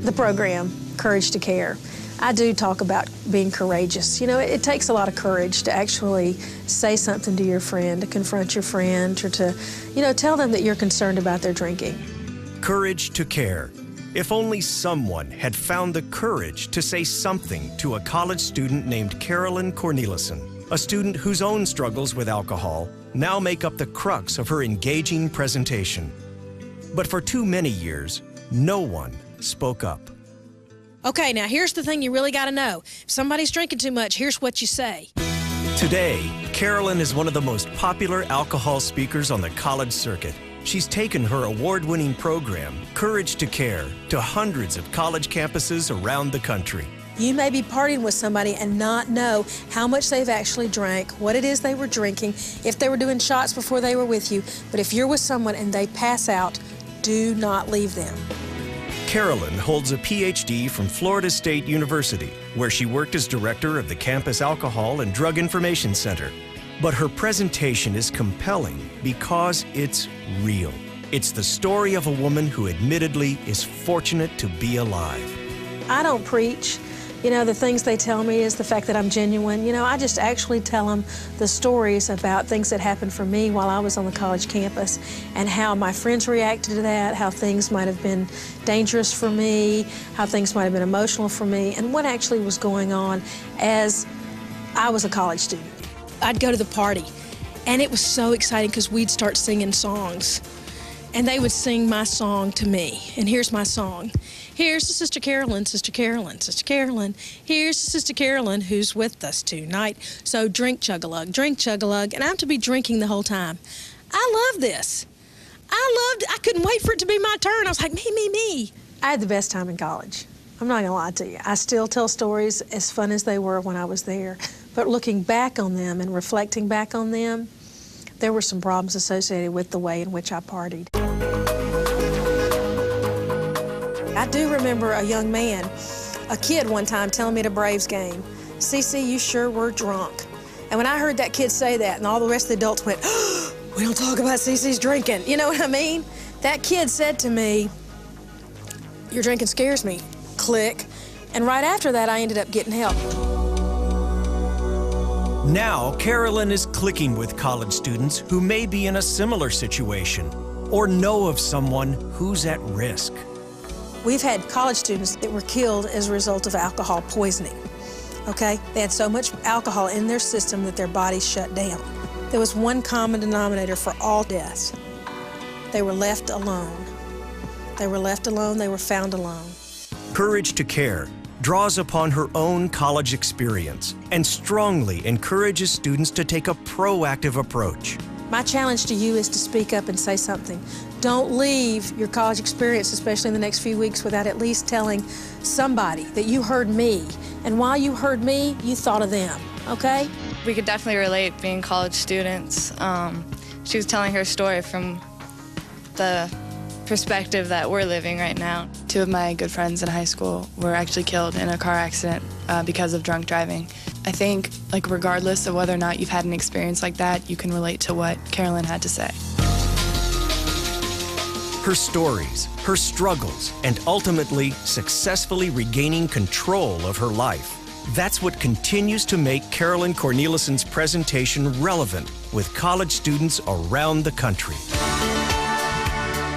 the program, Courage to Care, I do talk about being courageous. You know, it takes a lot of courage to actually say something to your friend, to confront your friend, or to, you know, tell them that you're concerned about their drinking. Courage to Care. If only someone had found the courage to say something to a college student named Carolyn Cornelison, a student whose own struggles with alcohol now make up the crux of her engaging presentation. But for too many years, no one spoke up. Okay, now here's the thing you really got to know. If somebody's drinking too much, here's what you say. Today, Carolyn is one of the most popular alcohol speakers on the college circuit. She's taken her award-winning program, Courage to Care, to hundreds of college campuses around the country. You may be partying with somebody and not know how much they've actually drank, what it is they were drinking, if they were doing shots before they were with you. But if you're with someone and they pass out, do not leave them. Carolyn holds a PhD from Florida State University, where she worked as director of the Campus Alcohol and Drug Information Center. But her presentation is compelling because it's real. It's the story of a woman who admittedly is fortunate to be alive. I don't preach. You know, the things they tell me is the fact that I'm genuine. You know, I just actually tell them the stories about things that happened for me while I was on the college campus and how my friends reacted to that, how things might have been dangerous for me, how things might have been emotional for me, and what actually was going on as I was a college student. I'd go to the party, and it was so exciting because we'd start singing songs. And they would sing my song to me. And here's my song. Here's the Sister Carolyn, Sister Carolyn, Sister Carolyn. Here's the Sister Carolyn who's with us tonight. So drink chug-a-lug, and I'm to be drinking the whole time. I love this. I couldn't wait for it to be my turn. I was like, me. I had the best time in college. I'm not gonna lie to you. I still tell stories as fun as they were when I was there. But looking back on them and reflecting back on them, there were some problems associated with the way in which I partied. I do remember a young man, a kid one time telling me at a Braves game, "CC, you sure were drunk." And when I heard that kid say that and all the rest of the adults went, "Oh, we don't talk about CC's drinking." You know what I mean? That kid said to me, "Your drinking scares me." Click. And right after that, I ended up getting help. Now, Carolyn is clicking with college students who may be in a similar situation or know of someone who's at risk. We've had college students that were killed as a result of alcohol poisoning, okay? They had so much alcohol in their system that their bodies shut down. There was one common denominator for all deaths. They were left alone. They were left alone, they were found alone. Courage to Care draws upon her own college experience and strongly encourages students to take a proactive approach. My challenge to you is to speak up and say something. Don't leave your college experience, especially in the next few weeks, without at least telling somebody that you heard me. And while you heard me, you thought of them, okay? We could definitely relate being college students. She was telling her story from the perspective that we're living right now. Two of my good friends in high school were actually killed in a car accident because of drunk driving. I think, like, regardless of whether or not you've had an experience like that, you can relate to what Carolyn had to say. Her stories, her struggles, and ultimately successfully regaining control of her life. That's what continues to make Carolyn Cornelison's presentation relevant with college students around the country.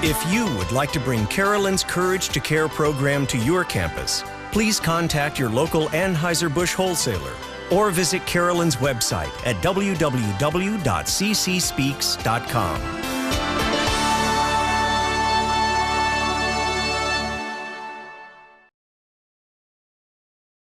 If you would like to bring Carolyn's Courage to Care program to your campus, please contact your local Anheuser-Busch wholesaler or visit Carolyn's website at www.ccspeaks.com.